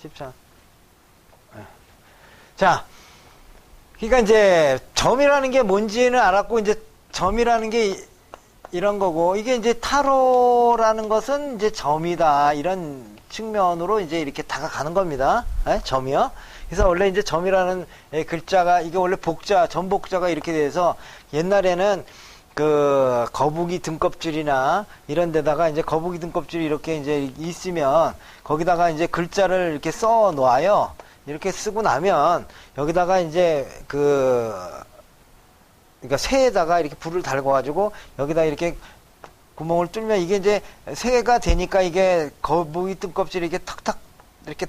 쉽지 않. 네. 자, 그러니까 이제 점이라는 게 뭔지는 알았고, 이제 점이라는 게 이런 거고, 이게 이제 타로라는 것은 이제 점이다, 이런 측면으로 이제 이렇게 다가가는 겁니다. 네? 점이요. 그래서 원래 이제 점이라는 글자가, 이게 원래 복자, 점복자가 이렇게 돼서 옛날에는 그 거북이 등껍질이나 이런 데다가 이제 거북이 등껍질이 이렇게 이제 있으면 거기다가 이제 글자를 이렇게 써 놓아요. 이렇게 쓰고 나면 여기다가 이제 그러니까 새에다가 이렇게 불을 달궈 가지고 여기다 이렇게 구멍을 뚫면 이게 이제 새가 되니까 이게 거북이 등껍질이 이렇게 탁탁 이렇게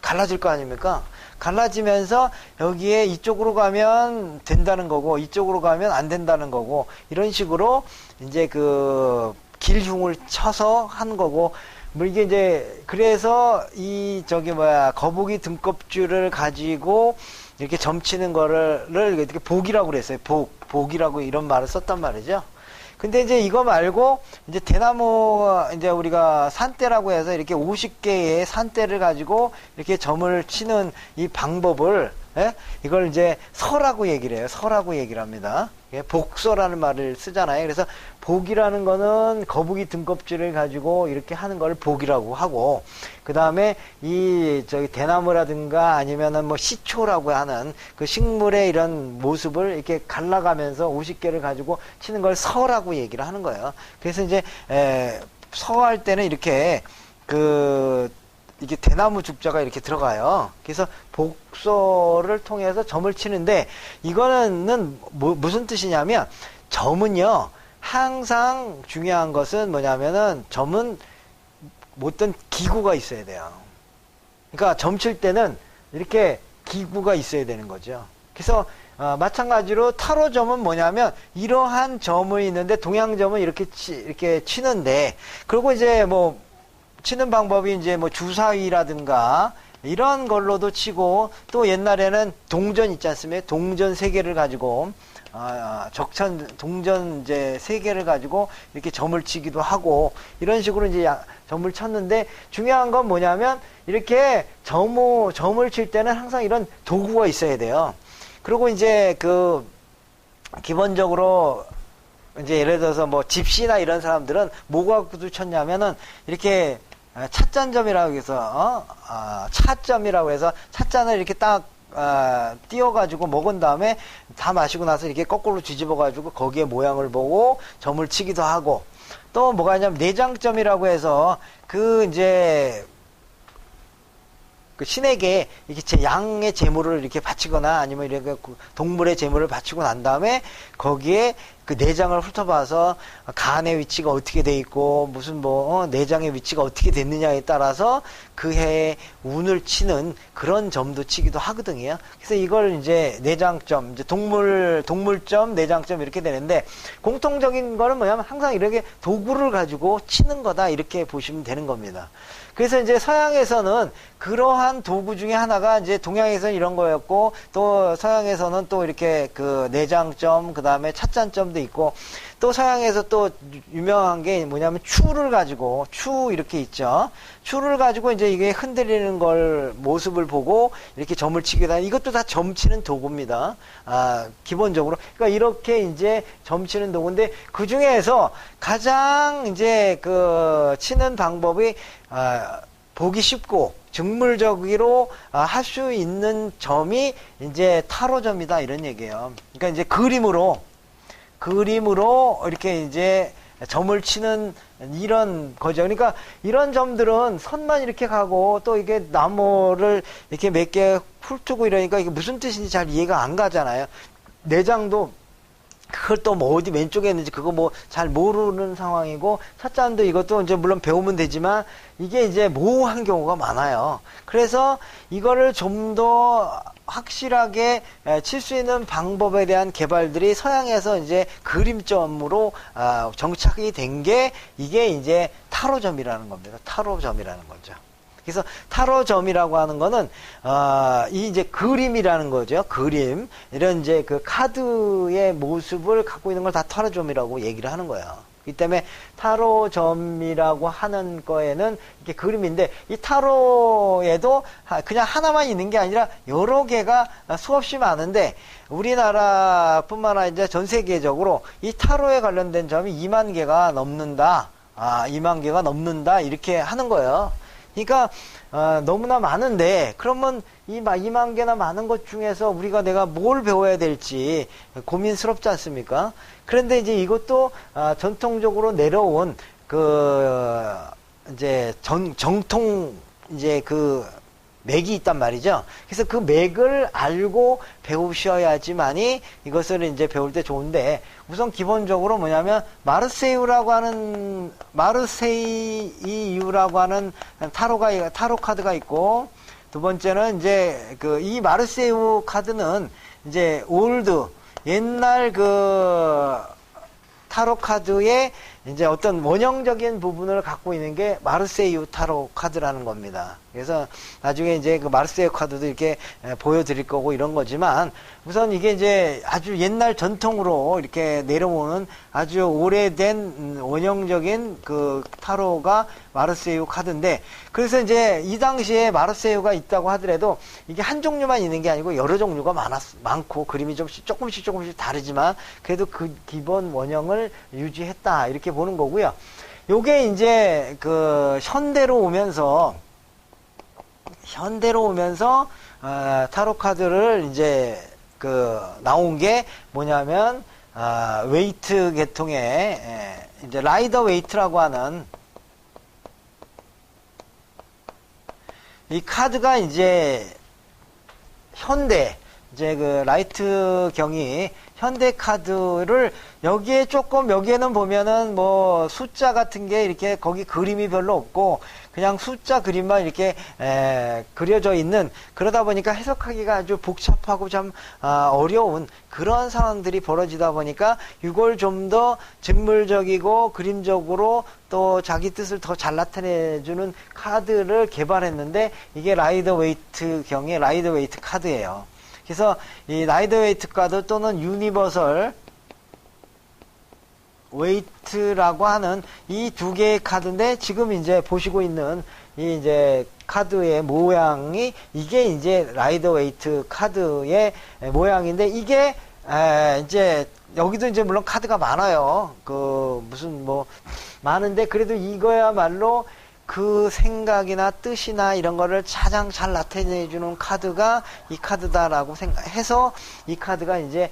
갈라질 거 아닙니까? 갈라지면서 여기에 이쪽으로 가면 된다는 거고 이쪽으로 가면 안 된다는 거고 이런 식으로 이제 그 길흉을 쳐서 한 거고 뭐 이게 이제 그래서 이 저기 뭐야 거북이 등껍질을 가지고 이렇게 점치는 거를 이렇게 복이라고 그랬어요. 복이라고 이런 말을 썼단 말이죠. 근데 이제 이거 말고 이제 대나무 이제 우리가 산대라고 해서 이렇게 50개의 산대를 가지고 이렇게 점을 치는 이 방법을 이걸 이제 서라고 얘기를 해요. 서라고 얘기를 합니다. 복서라는 말을 쓰잖아요. 그래서 복이라는 거는 거북이 등껍질을 가지고 이렇게 하는 걸 복이라고 하고, 그 다음에 이 저기 대나무라든가 아니면은 뭐 시초라고 하는 그 식물의 이런 모습을 이렇게 갈라가면서 50개를 가지고 치는 걸 서라고 얘기를 하는 거예요. 그래서 이제 서할 때는 이렇게 이게 대나무 죽자가 이렇게 들어가요. 그래서 복서를 통해서 점을 치는데 이거는 무슨 뜻이냐면 점은요 항상 중요한 것은 뭐냐면은 점은 어떤 기구가 있어야 돼요. 그러니까 점 칠 때는 이렇게 기구가 있어야 되는 거죠. 그래서 마찬가지로 타로 점은 뭐냐면 이러한 점이 있는데 동양점은 이렇게 치는데 그리고 이제 뭐 치는 방법이 이제 뭐 주사위라든가 이런 걸로도 치고 또 옛날에는 동전 있지 않습니까? 동전 3개를 가지고 동전 이제 3개를 가지고 이렇게 점을 치기도 하고 이런 식으로 이제 점을 쳤는데 중요한 건 뭐냐면 이렇게 점을 칠 때는 항상 이런 도구가 있어야 돼요. 그리고 이제 기본적으로 이제 예를 들어서 뭐 집시나 이런 사람들은 뭐 갖고 쳤냐면은 이렇게 찻잔점이라고 해서 차점이라고 해서 찻잔을 이렇게 딱 띄워가지고 먹은 다음에 다 마시고 나서 이렇게 거꾸로 뒤집어가지고 거기에 모양을 보고 점을 치기도 하고 또 뭐가 있냐면 내장점이라고 해서 이제 그 신에게 이렇게 양의 제물을 이렇게 바치거나 아니면 이렇게 동물의 제물을 바치고 난 다음에 거기에 그 내장을 훑어봐서 간의 위치가 어떻게 돼 있고 무슨 내장의 위치가 어떻게 됐느냐에 따라서 그 해에 운을 치는 그런 점도 치기도 하거든요. 그래서 이걸 이제 내장점, 이제 동물점, 내장점 이렇게 되는데 공통적인 거는 뭐냐면 항상 이렇게 도구를 가지고 치는 거다 이렇게 보시면 되는 겁니다. 그래서 이제 서양에서는 그러한 도구 중에 하나가 이제 동양에서는 이런 거였고 또 서양에서는 또 이렇게 그 내장점 그 다음에 찻잔점도 있고 또 서양에서 또 유명한 게 뭐냐면 추를 가지고 추 이렇게 있죠. 추를 가지고 이제 이게 흔들리는 걸 모습을 보고 이렇게 점을 치기도 하는 이것도 다 점치는 도구입니다. 기본적으로 그러니까 이렇게 이제 점치는 도구인데 그 중에서 가장 이제 치는 방법이 보기 쉽고 직물적으로 할 수 있는 점이 이제 타로점이다 이런 얘기예요. 그러니까 이제 그림으로 이렇게 이제 점을 치는 이런 거죠. 그러니까 이런 점들은 선만 이렇게 가고 또 이게 나무를 이렇게 몇 개 훑고 이러니까 이게 무슨 뜻인지 잘 이해가 안 가잖아요. 내장도 그걸 또 뭐 어디 왼쪽에 있는지 그거 뭐 잘 모르는 상황이고 찻잔도 이것도 이제 물론 배우면 되지만 이게 이제 모호한 경우가 많아요. 그래서 이거를 좀 더 확실하게 칠 수 있는 방법에 대한 개발들이 서양에서 이제 그림점으로 정착이 된 게 이게 이제 타로점이라는 겁니다. 타로점이라는 거죠. 그래서 타로점이라고 하는 거는 이 이제 그림이라는 거죠. 이런 이제 그 카드의 모습을 갖고 있는 걸 다 타로점이라고 얘기를 하는 거예요. 이 때문에 타로점이라고 하는 거에는 이렇게 그림인데, 이 타로에도 그냥 하나만 있는 게 아니라 여러 개가 수없이 많은데, 우리나라뿐만 아니라 이제 전 세계적으로 이 타로에 관련된 점이 2만 개가 넘는다. 2만 개가 넘는다. 이렇게 하는 거예요. 그러니까 너무나 많은데, 그러면 이 2만 개나 많은 것 중에서 내가 뭘 배워야 될지 고민스럽지 않습니까? 그런데 이제 이것도 전통적으로 내려온 이제 정통 이제 맥이 있단 말이죠. 그래서 그 맥을 알고 배우셔야지만이 이것을 이제 배울 때 좋은데, 우선 기본적으로 뭐냐면 마르세유라고 하는 타로 카드가 있고, 두 번째는 이제 이 마르세유 카드는 이제 옛날 타로 카드의 이제 어떤 원형적인 부분을 갖고 있는 게 마르세유 타로 카드라는 겁니다. 그래서 나중에 이제 마르세유 카드도 이렇게 보여드릴 거고 이런 거지만, 우선 이게 이제 아주 옛날 전통으로 이렇게 내려오는 아주 오래된 원형적인 타로가 마르세유 카드인데, 그래서 이제 이 당시에 마르세유가 있다고 하더라도 이게 한 종류만 있는 게 아니고 여러 종류가 많고 그림이 조금씩 다르지만 그래도 그 기본 원형을 유지했다, 이렇게 보는 거고요. 요게 이제 현대로 오면서 타로 카드를 이제 나온 게 뭐냐면 웨이트 계통의 이제 라이더 웨이트라고 하는 이 카드가 이제 라이트 경이 현대 카드를 여기에는 보면은 뭐 숫자 같은 게 이렇게 거기 그림이 별로 없고 그냥 숫자 그림만 이렇게 그려져 있는, 그러다 보니까 해석하기가 아주 복잡하고 참 어려운 그런 상황들이 벌어지다 보니까 이걸 좀 더 직물적이고 그림적으로 또 자기 뜻을 더 잘 나타내주는 카드를 개발했는데, 이게 라이더 웨이트 경의 라이더 웨이트 카드예요. 그래서 이 라이더 웨이트 카드 또는 유니버설 웨이트라고 하는 이 두 개의 카드인데, 지금 이제 보시고 있는 이 이제 카드의 모양이 이게 이제 라이더 웨이트 카드의 모양인데, 이게 이제 여기도 이제 물론 카드가 많아요. 많은데 그래도 이거야말로 그 생각이나 뜻이나 이런 거를 가장 잘 나타내주는 카드가 이 카드다라고 생각해서 이 카드가 이제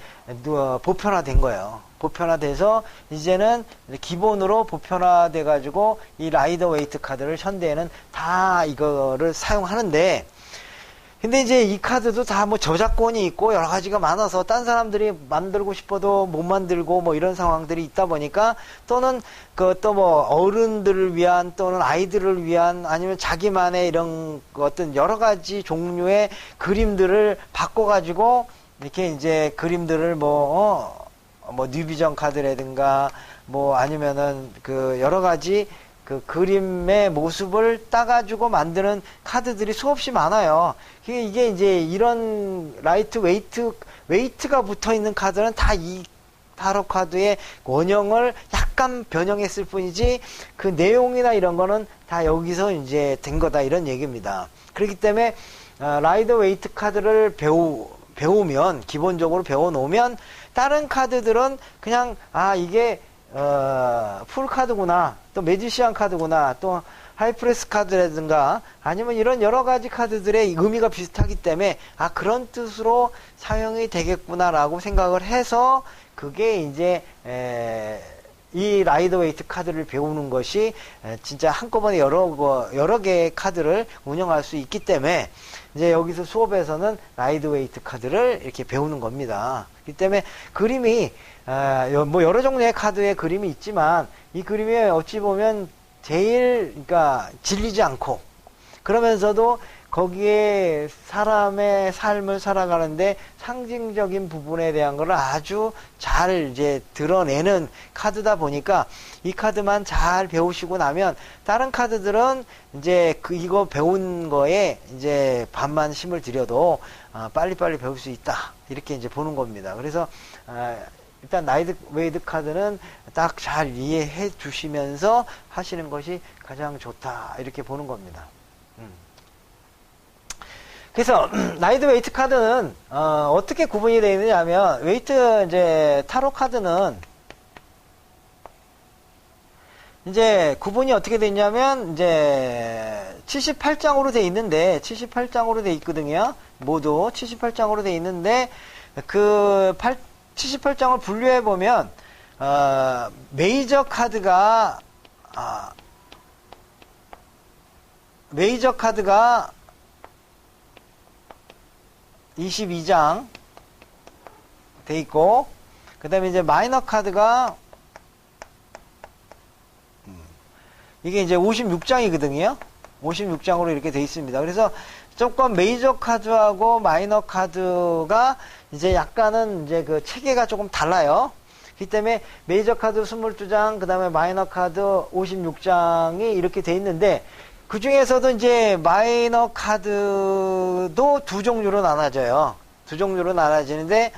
보편화된 거예요. 보편화돼서 이제는 기본으로 보편화돼 가지고 이 라이더 웨이트 카드를 현대에는 다 이거를 사용하는데, 근데 이제 이 카드도 다 뭐 저작권이 있고 여러 가지가 많아서 딴 사람들이 만들고 싶어도 못 만들고 뭐 이런 상황들이 있다 보니까, 또는 또 뭐 어른들을 위한 또는 아이들을 위한 아니면 자기만의 이런 어떤 여러 가지 종류의 그림들을 바꿔가지고 이렇게 이제 그림들을 뭐 뉴비전 카드라든가 뭐 아니면은 여러 가지 그림의 모습을 따가지고 만드는 카드들이 수없이 많아요. 이게 이제 이런 라이트 웨이트가 붙어 있는 카드는 다 이 타로 카드의 원형을 약간 변형했을 뿐이지 그 내용이나 이런 거는 다 여기서 이제 된 거다, 이런 얘기입니다. 그렇기 때문에 라이더 웨이트 카드를 배우면, 기본적으로 배워놓으면 다른 카드들은 그냥 이게 풀 카드구나, 또 매지시안 카드구나, 또 하이프레스 카드라든가 아니면 이런 여러 가지 카드들의 의미가 비슷하기 때문에 그런 뜻으로 사용이 되겠구나라고 생각을 해서, 그게 이제 이 라이더 웨이트 카드를 배우는 것이 진짜 한꺼번에 여러 개의 카드를 운영할 수 있기 때문에 이제 여기서 수업에서는 라이더 웨이트 카드를 이렇게 배우는 겁니다. 그렇기 때문에 그림이 뭐 여러 종류의 카드의 그림이 있지만, 이 그림이 어찌 보면 제일 질리지 않고, 그러면서도 거기에 사람의 삶을 살아가는데 상징적인 부분에 대한 걸 아주 잘 이제 드러내는 카드다 보니까, 이 카드만 잘 배우시고 나면 다른 카드들은 이제 이거 배운 거에 이제 반만 힘을 들여도 빨리빨리 배울 수 있다, 이렇게 이제 보는 겁니다. 그래서 일단 라이트웨이트 카드는 딱 잘 이해해 주시면서 하시는 것이 가장 좋다. 이렇게 보는 겁니다. 그래서 라이트웨이트 카드는 어떻게 구분이 되어 있느냐 하면 웨이트 이제 타로 카드는 이제 구분이 어떻게 되어 있냐면 이제 78장으로 되어 있는데 78장으로 되어 있거든요. 모두 78장으로 되어 있는데 그 78장을 분류해 보면 메이저 카드가 22장 돼 있고, 그 다음에 이제 마이너 카드가 이게 이제 56장이거든요. 56장으로 이렇게 돼 있습니다. 그래서 조금 메이저 카드하고 마이너 카드가 이제 약간은 이제 그 체계가 조금 달라요. 그렇기 때문에 메이저 카드 22장, 그 다음에 마이너 카드 56장이 이렇게 돼 있는데, 그 중에서도 이제 마이너 카드도 두 종류로 나눠져요. 두 종류로 나눠지는데,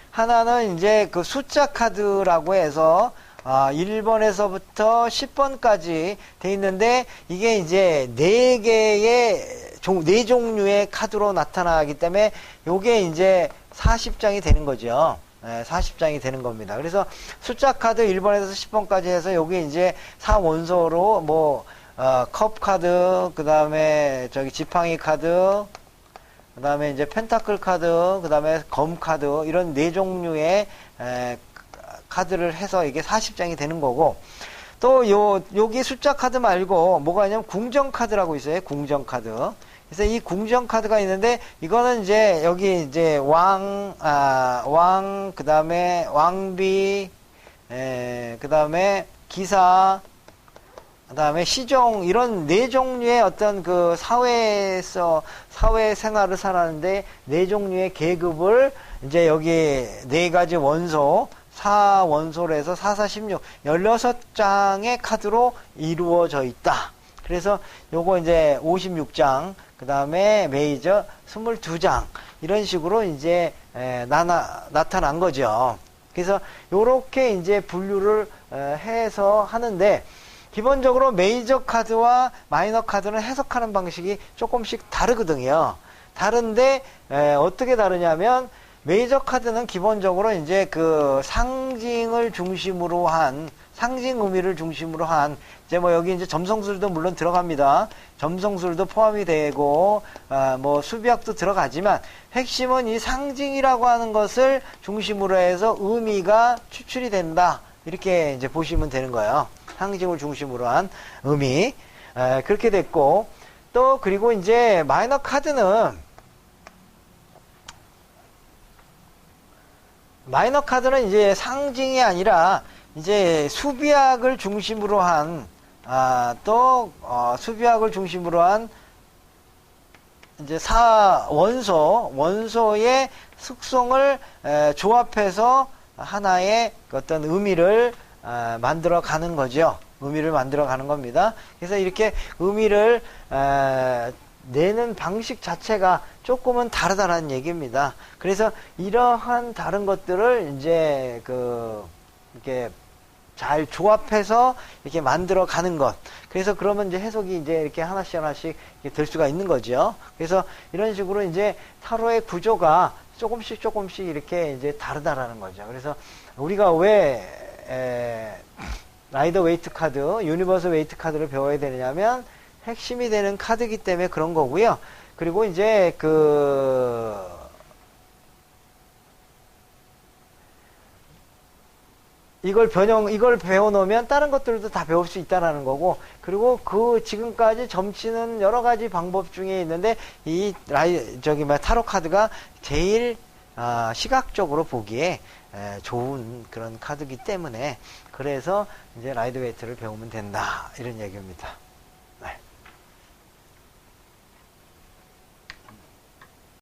하나는 이제 그 숫자 카드라고 해서 1번에서부터 10번까지 돼 있는데, 이게 이제 4 종류의 카드로 나타나기 때문에 요게 이제 40장이 되는 거죠. 40장이 되는 겁니다. 그래서 숫자 카드 1번에서 10번까지 해서 요게 이제 4원소로 뭐 컵 카드, 그 다음에 저기 지팡이 카드, 그 다음에 이제 펜타클 카드, 그 다음에 검 카드, 이런 4종류의 카드를 해서 이게 40장이 되는 거고, 또 여기 숫자 카드 말고 뭐가 있냐면 궁정 카드라고 있어요. 궁정 카드. 그래서 이 궁정 카드가 있는데, 이거는 이제 여기 이제 왕, 그 다음에 왕비, 그 다음에 기사, 그 다음에 시종, 이런 4종류의 어떤 그 사회 생활을 살았는데 4종류의 계급을 이제 여기 4가지 원소, 4원소로 해서 4, 4, 16, 16장의 카드로 이루어져 있다. 그래서 요거 이제 56장, 그 다음에 메이저 22장, 이런 식으로 이제 나타난 거죠. 그래서 요렇게 이제 분류를 해서 하는데, 기본적으로 메이저 카드와 마이너 카드는 해석하는 방식이 조금씩 다르거든요. 다른데 어떻게 다르냐면, 메이저 카드는 기본적으로 이제 그 상징을 중심으로 한, 상징 의미를 중심으로 한, 이제 뭐 여기 이제 점성술도 물론 들어갑니다. 점성술도 포함이 되고 뭐 수비학도 들어가지만, 핵심은 이 상징이라고 하는 것을 중심으로 해서 의미가 추출이 된다. 이렇게 이제 보시면 되는 거예요. 상징을 중심으로 한 의미. 그렇게 됐고, 또 그리고 이제 마이너 카드는 이제 상징이 아니라 이제 수비학을 중심으로 한 수비학을 중심으로 한 이제 원소의 특성을 조합해서 하나의 어떤 의미를 만들어 가는 거죠. 의미를 만들어 가는 겁니다. 그래서 이렇게 의미를 내는 방식 자체가 조금은 다르다는 얘기입니다. 그래서 이러한 다른 것들을 이제 이렇게 잘 조합해서 이렇게 만들어 가는 것. 그래서 그러면 이제 해석이 이제 이렇게 하나씩 될 수가 있는 거죠. 그래서 이런 식으로 이제 타로의 구조가 조금씩 이렇게 이제 다르다라는 거죠. 그래서 우리가 왜 라이더 웨이트 카드, 유니버스 웨이트 카드를 배워야 되느냐면 핵심이 되는 카드이기 때문에 그런 거고요. 그리고 이제 이걸 배워놓으면 다른 것들도 다 배울 수 있다라는 거고, 그리고 지금까지 점치는 여러 가지 방법 중에 있는데, 타로 카드가 제일, 시각적으로 보기에, 좋은 그런 카드이기 때문에, 그래서 이제 라이더 웨이트를 배우면 된다. 이런 얘기입니다.